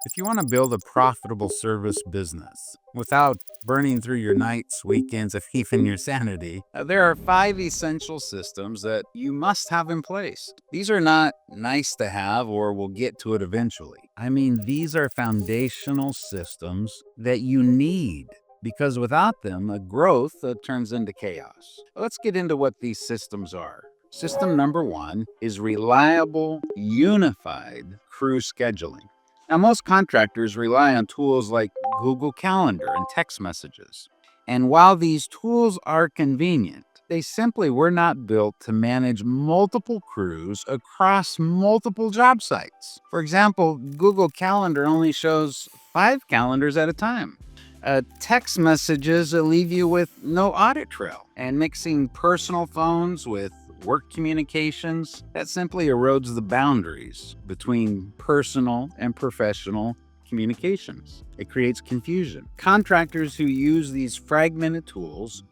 If you want to build a profitable service business without burning through your nights, weekends, and even your sanity, there are 5 essential systems that you must have in place. These are not nice to have, or we'll get to it eventually. I mean, these are foundational systems that you need, because without them, a growth turns into chaos. Let's get into what these systems are. System number 1 is reliable, unified crew scheduling. Now, most contractors rely on tools like Google Calendar and text messages. And while these tools are convenient, they simply were not built to manage multiple crews across multiple job sites. For example, Google Calendar only shows 5 calendars at a time. Text messages leave you with no audit trail, and mixing personal phones with work communications, that simply erodes the boundaries between personal and professional communications. It creates confusion. Contractors who use these fragmented tools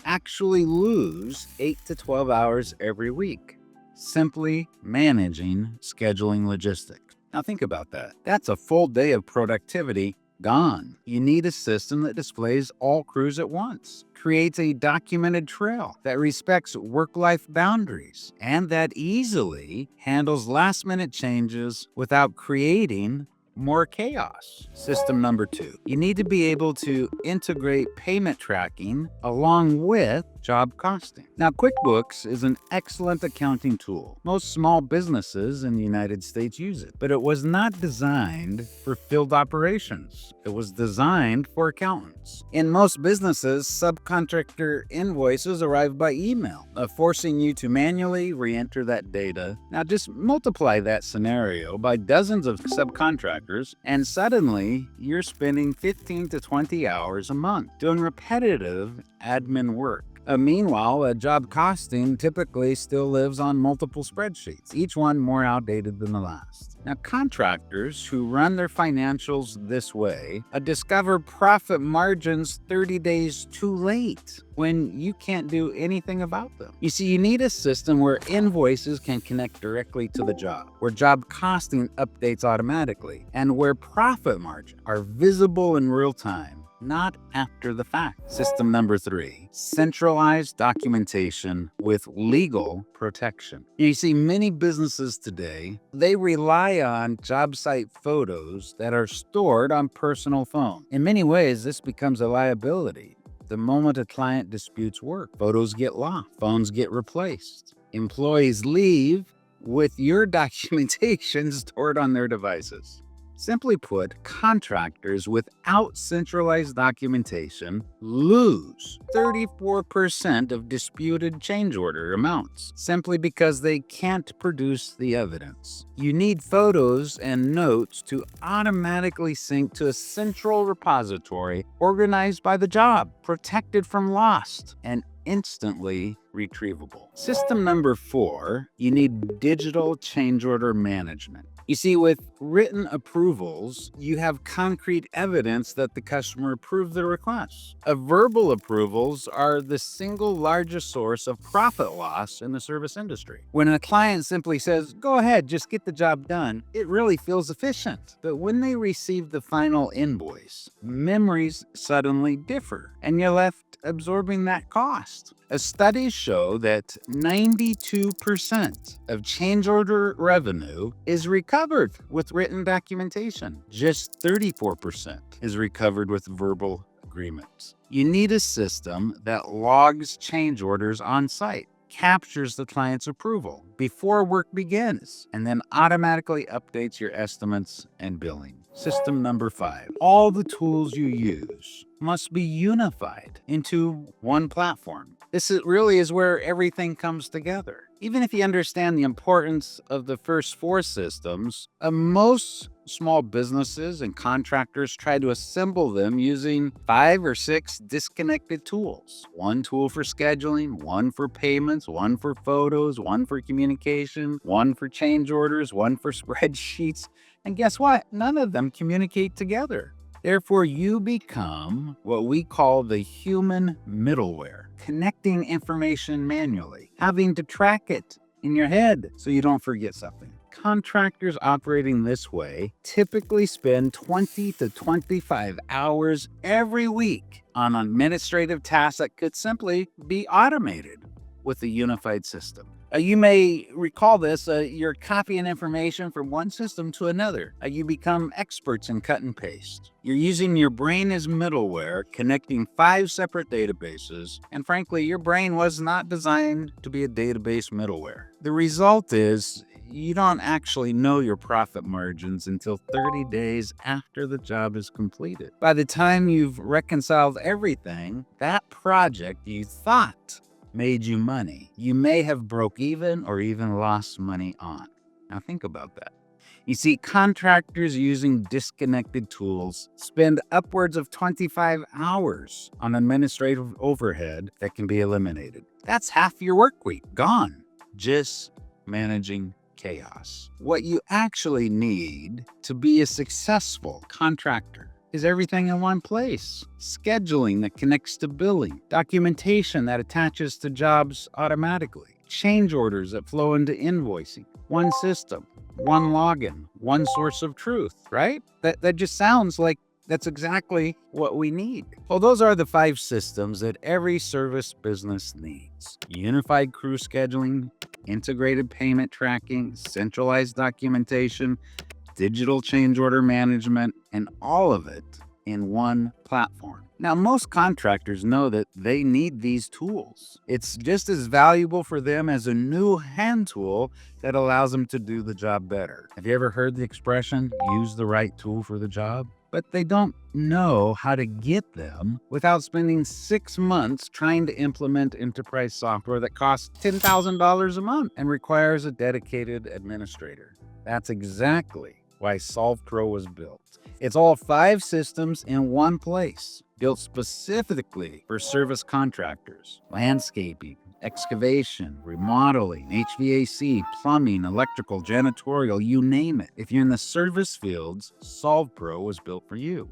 actually lose 8 to 12 hours every week simply managing scheduling logistics. Now think about that. That's a full day of productivity gone. You need a system that displays all crews at once, creates a documented trail that respects work-life boundaries, and that easily handles last-minute changes without creating more chaos. System number 2. You need to be able to integrate payment tracking along with job costing. Now, QuickBooks is an excellent accounting tool. Most small businesses in the United States use it, but it was not designed for field operations. It was designed for accountants. In most businesses, subcontractor invoices arrive by email, forcing you to manually re-enter that data. Now, just multiply that scenario by dozens of subcontractors, and suddenly you're spending 15 to 20 hours a month doing repetitive admin work. Meanwhile, job costing typically still lives on multiple spreadsheets, each one more outdated than the last. Now, contractors who run their financials this way discover profit margins 30 days too late when you can't do anything about them. You see, you need a system where invoices can connect directly to the job, where job costing updates automatically, and where profit margins are visible in real time, not after the fact. System number 3, centralized documentation with legal protection. You see, many businesses today, they rely on job site photos that are stored on personal phone. In many ways, this becomes a liability. The moment a client disputes work, photos get lost, phones get replaced. Employees leave with your documentation stored on their devices. Simply put, contractors without centralized documentation lose 34% of disputed change order amounts simply because they can't produce the evidence. You need photos and notes to automatically sync to a central repository organized by the job, protected from loss, and instantly retrievable. System number 4, you need digital change order management. You see, with written approvals, you have concrete evidence that the customer approved the request. Verbal approvals are the single largest source of profit loss in the service industry. When a client simply says, "Go ahead, just get the job done," it really feels efficient. But when they receive the final invoice, memories suddenly differ, and you're left absorbing that cost. Studies show that 92% of change order revenue is recovered with written documentation. Just 34% is recovered with verbal agreements. You need a system that logs change orders on site, captures the client's approval before work begins, and then automatically updates your estimates and billing. System number 5, all the tools you use must be unified into one platform. This really is where everything comes together. Even if you understand the importance of the first 4 systems, most small businesses and contractors try to assemble them using 5 or 6 disconnected tools. One tool for scheduling, one for payments, one for photos, one for communication, one for change orders, one for spreadsheets. And guess what? None of them communicate together. Therefore, you become what we call the human middleware, connecting information manually, having to track it in your head so you don't forget something. Contractors operating this way typically spend 20 to 25 hours every week on administrative tasks that could simply be automated with a unified system. You may recall this, you're copying information from one system to another. You become experts in cut and paste. You're using your brain as middleware, connecting 5 separate databases, and frankly, your brain was not designed to be a database middleware. The result is you don't actually know your profit margins until 30 days after the job is completed. By the time you've reconciled everything, that project you thought made you money, you may have broke even or even lost money on. Now think about that. You see, contractors using disconnected tools spend upwards of 25 hours on administrative overhead that can be eliminated. That's half your work week gone, just managing chaos. What you actually need to be a successful contractor is everything in one place. Scheduling that connects to billing, documentation that attaches to jobs automatically, change orders that flow into invoicing, one system, one login, one source of truth, right? That just sounds like that's exactly what we need. Well, those are the 5 systems that every service business needs. Unified crew scheduling, integrated payment tracking, centralized documentation, digital change order management, and all of it in one platform. Now, most contractors know that they need these tools. It's just as valuable for them as a new hand tool that allows them to do the job better. Have you ever heard the expression, use the right tool for the job? But they don't know how to get them without spending 6 months trying to implement enterprise software that costs $10,000 a month and requires a dedicated administrator. That's exactly why SolvePro was built. It's all 5 systems in one place, built specifically for service contractors, landscaping, excavation, remodeling, HVAC, plumbing, electrical, janitorial, you name it. If you're in the service fields, SolvePro was built for you.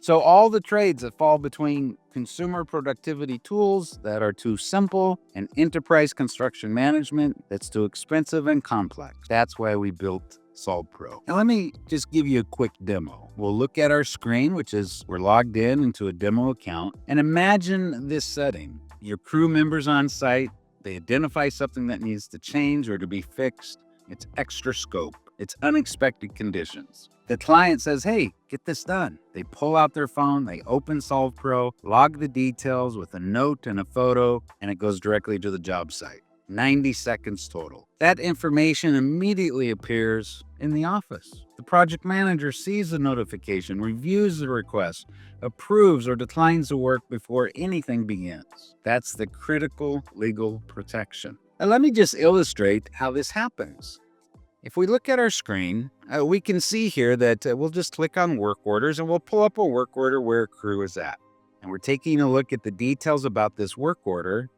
So all the trades that fall between consumer productivity tools that are too simple and enterprise construction management that's too expensive and complex. That's why we built SolvePro. Now let me just give you a quick demo. We'll look at our screen, which is we're logged in into a demo account, and imagine this setting. Your crew members on site, they identify something that needs to change or to be fixed. It's extra scope. It's unexpected conditions. The client says, hey, get this done. They pull out their phone, they open SolvePro, log the details with a note and a photo, and it goes directly to the job site. 90 seconds total. That information immediately appears in the office. The project manager sees the notification, reviews the request, approves or declines the work before anything begins. That's the critical legal protection. Now, let me just illustrate how this happens. If we look at our screen, we can see here that we'll just click on work orders and we'll pull up a work order where a crew is at. And we're taking a look at the details about this work order.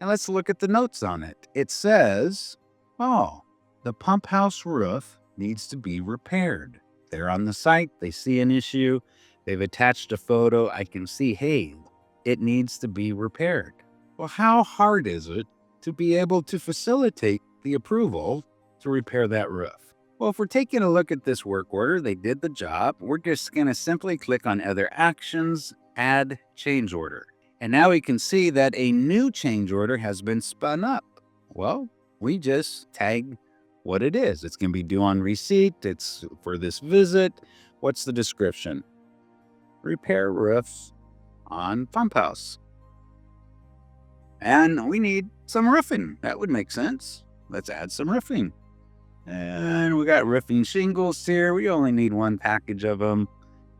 And let's look at the notes on it. It says, oh, the pump house roof needs to be repaired. They're on the site, they see an issue, they've attached a photo. I can see, hey, it needs to be repaired. Well, how hard is it to be able to facilitate the approval to repair that roof? Well, if we're taking a look at this work order, they did the job. We're just going to simply click on Other Actions, Add Change Order. And now we can see that a new change order has been spun up. Well, we just tag what it is. It's going to be due on receipt. It's for this visit. What's the description? Repair roofs on pump house. And we need some roofing. That would make sense. Let's add some roofing. And we got roofing shingles here. We only need 1 package of them.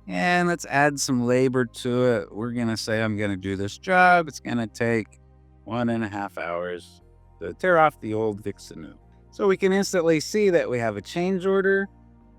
And let's add some labor to it. We're going to say I'm going to do this job. It's going to take 1.5 hours to tear off the old, fix the new. So we can instantly see that we have a change order,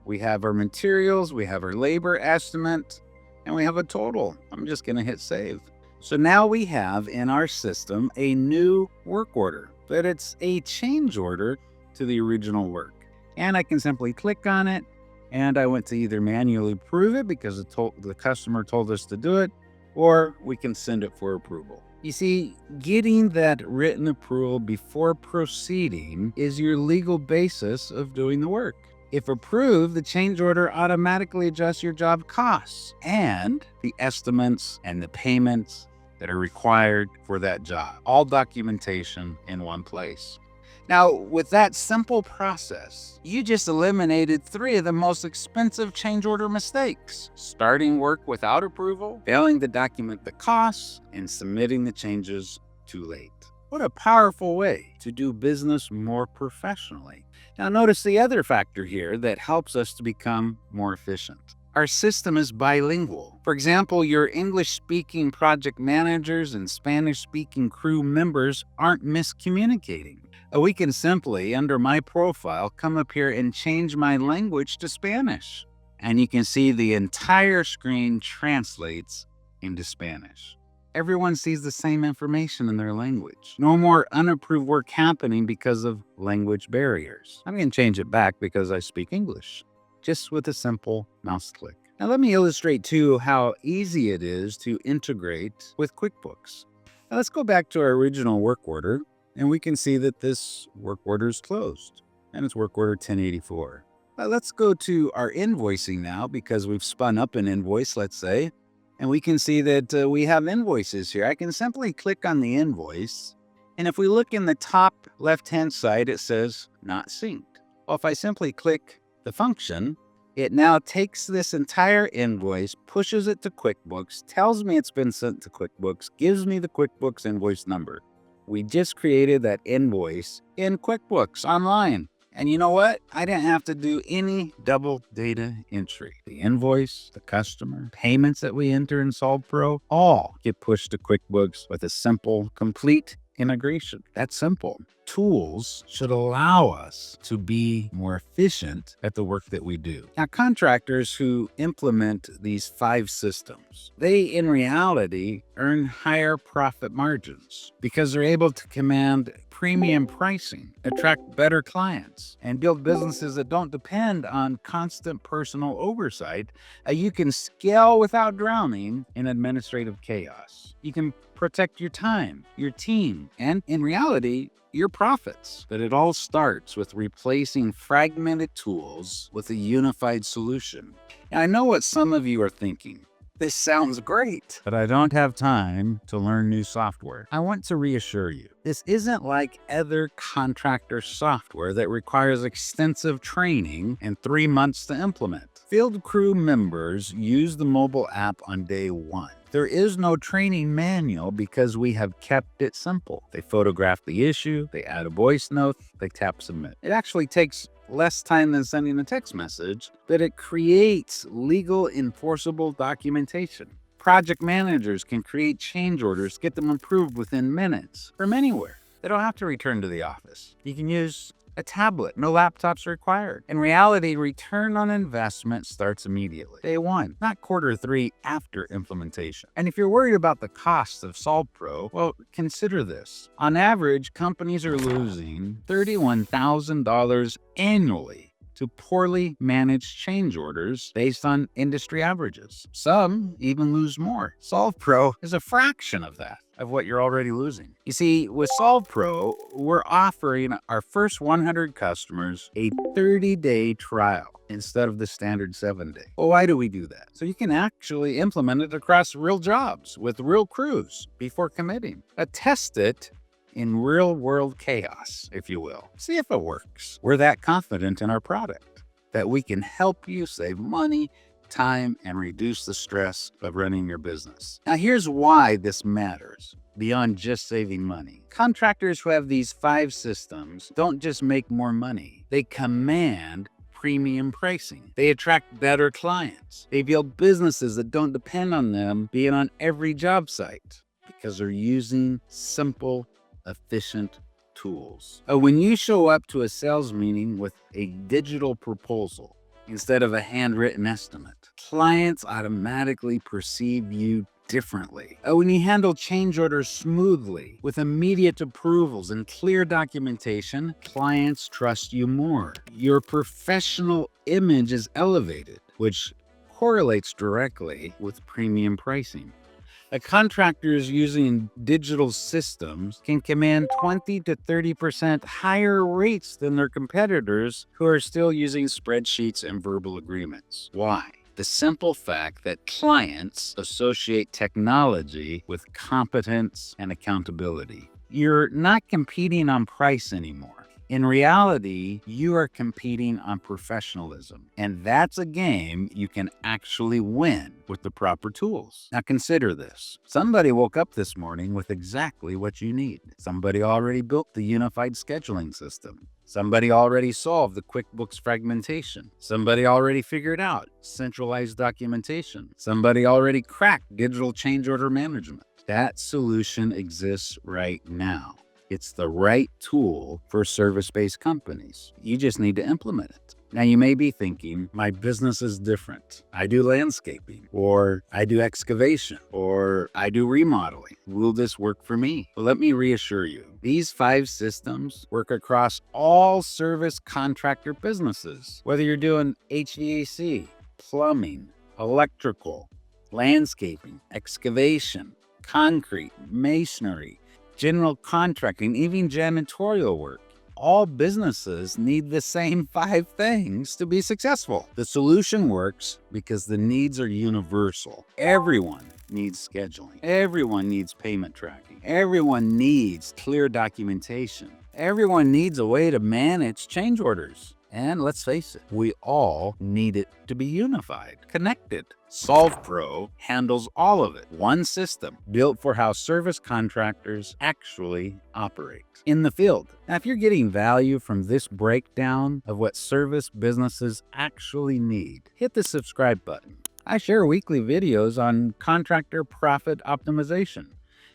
we have our materials, we have our labor estimate, and we have a total. I'm just going to hit save. So now we have in our system a new work order, but it's a change order to the original work. And I can simply click on it. And I went to either manually approve it because the customer told us to do it, or we can send it for approval. You see, getting that written approval before proceeding is your legal basis of doing the work. If approved, the change order automatically adjusts your job costs and the estimates and the payments that are required for that job. All documentation in one place. Now, with that simple process, you just eliminated 3 of the most expensive change order mistakes: starting work without approval, failing to document the costs, and submitting the changes too late. What a powerful way to do business more professionally. Now, notice the other factor here that helps us to become more efficient. Our system is bilingual. For example, your English-speaking project managers and Spanish-speaking crew members aren't miscommunicating. We can simply, under my profile, come up here and change my language to Spanish. And you can see the entire screen translates into Spanish. Everyone sees the same information in their language. No more unapproved work happening because of language barriers. I'm going to change it back because I speak English, just with a simple mouse click. Now let me illustrate too how easy it is to integrate with QuickBooks. Now let's go back to our original work order, and we can see that this work order is closed, and it's work order 1084. Let's go to our invoicing now, because we've spun up an invoice, let's say, and we can see that we have invoices here. I can simply click on the invoice, and if we look in the top left-hand side, it says not synced. Well, if I simply click the function, it now takes this entire invoice, pushes it to QuickBooks, tells me it's been sent to QuickBooks, gives me the QuickBooks invoice number. We just created that invoice in QuickBooks online. And you know what? I didn't have to do any double data entry. The invoice, the customer, payments that we enter in SolvePro, all get pushed to QuickBooks with a simple, complete integration. That's simple. Tools should allow us to be more efficient at the work that we do. Now, contractors who implement these 5 systems, they in reality earn higher profit margins because they're able to command premium pricing, attract better clients, and build businesses that don't depend on constant personal oversight. You can scale without drowning in administrative chaos. You can protect your time, your team, and in reality, your profits. But it all starts with replacing fragmented tools with a unified solution. And I know what some of you are thinking. This sounds great, but I don't have time to learn new software. I want to reassure you, this isn't like other contractor software that requires extensive training and 3 months to implement. Field crew members use the mobile app on day 1. There is no training manual because we have kept it simple. They photograph the issue, they add a voice note, they tap submit. It actually takes less time than sending a text message, but it creates legal enforceable documentation. Project managers can create change orders, get them approved within minutes from anywhere. They don't have to return to the office. You can use a tablet. No laptops required. In reality, return on investment starts immediately. Day 1, not quarter 3 after implementation. And if you're worried about the cost of SolvePro, well, consider this. On average, companies are losing $31,000 annually to poorly managed change orders based on industry averages. Some even lose more. SolvePro is a fraction of that, of what you're already losing. You see, with SolvePro, we're offering our first 100 customers a 30-day trial instead of the standard 7-day. Well, why do we do that? So you can actually implement it across real jobs with real crews before committing. Test it in real-world chaos, if you will. See if it works. We're that confident in our product that we can help you save money, time, and reduce the stress of running your business. Now, here's why this matters beyond just saving money. Contractors who have these 5 systems don't just make more money. They command premium pricing. They attract better clients. They build businesses that don't depend on them being on every job site because they're using simple, efficient tools. When you show up to a sales meeting with a digital proposal instead of a handwritten estimate, clients automatically perceive you differently. When you handle change orders smoothly with immediate approvals and clear documentation, clients trust you more. Your professional image is elevated, which correlates directly with premium pricing. Contractors using digital systems can command 20 to 30% higher rates than their competitors who are still using spreadsheets and verbal agreements. Why? The simple fact that clients associate technology with competence and accountability. You're not competing on price anymore. In reality, you are competing on professionalism, and that's a game you can actually win with the proper tools. Now consider this. Somebody woke up this morning with exactly what you need. Somebody already built the unified scheduling system. Somebody already solved the QuickBooks fragmentation. Somebody already figured out centralized documentation. Somebody already cracked digital change order management. That solution exists right now. It's the right tool for service-based companies. You just need to implement it. Now, you may be thinking, my business is different. I do landscaping, or I do excavation, or I do remodeling. Will this work for me? Well, let me reassure you, these 5 systems work across all service contractor businesses. Whether you're doing HVAC, plumbing, electrical, landscaping, excavation, concrete, masonry, general contracting, even janitorial work. All businesses need the same 5 things to be successful. The solution works because the needs are universal. Everyone needs scheduling. Everyone needs payment tracking. Everyone needs clear documentation. Everyone needs a way to manage change orders. And let's face it, we all need it to be unified, connected. SolvePro handles all of it. One system built for how service contractors actually operate in the field. Now, if you're getting value from this breakdown of what service businesses actually need, hit the subscribe button. I share weekly videos on contractor profit optimization,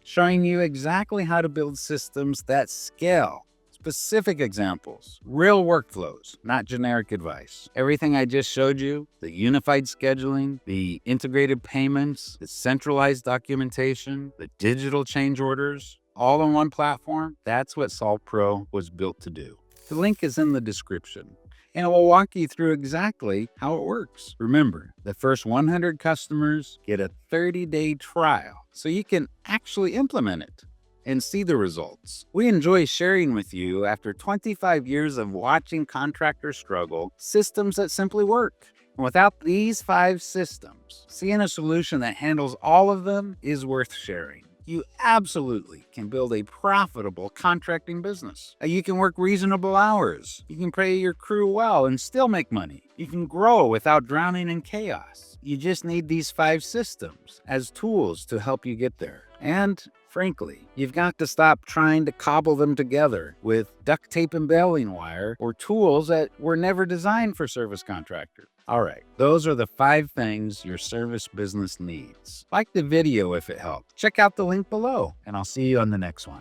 showing you exactly how to build systems that scale. Specific examples, real workflows, not generic advice. Everything I just showed you, the unified scheduling, the integrated payments, the centralized documentation, the digital change orders, all on one platform, that's what SolvePro was built to do. The link is in the description, and it will walk you through exactly how it works. Remember, the first 100 customers get a 30-day trial, so you can actually implement it and see the results. We enjoy sharing with you, after 25 years of watching contractors struggle, systems that simply work. And without these 5 systems, seeing a solution that handles all of them is worth sharing. You absolutely can build a profitable contracting business. You can work reasonable hours. You can pay your crew well and still make money. You can grow without drowning in chaos. You just need these 5 systems as tools to help you get there. And frankly, you've got to stop trying to cobble them together with duct tape and baling wire or tools that were never designed for service contractors. All right, those are the 5 things your service business needs. Like the video if it helped. Check out the link below, and I'll see you on the next one.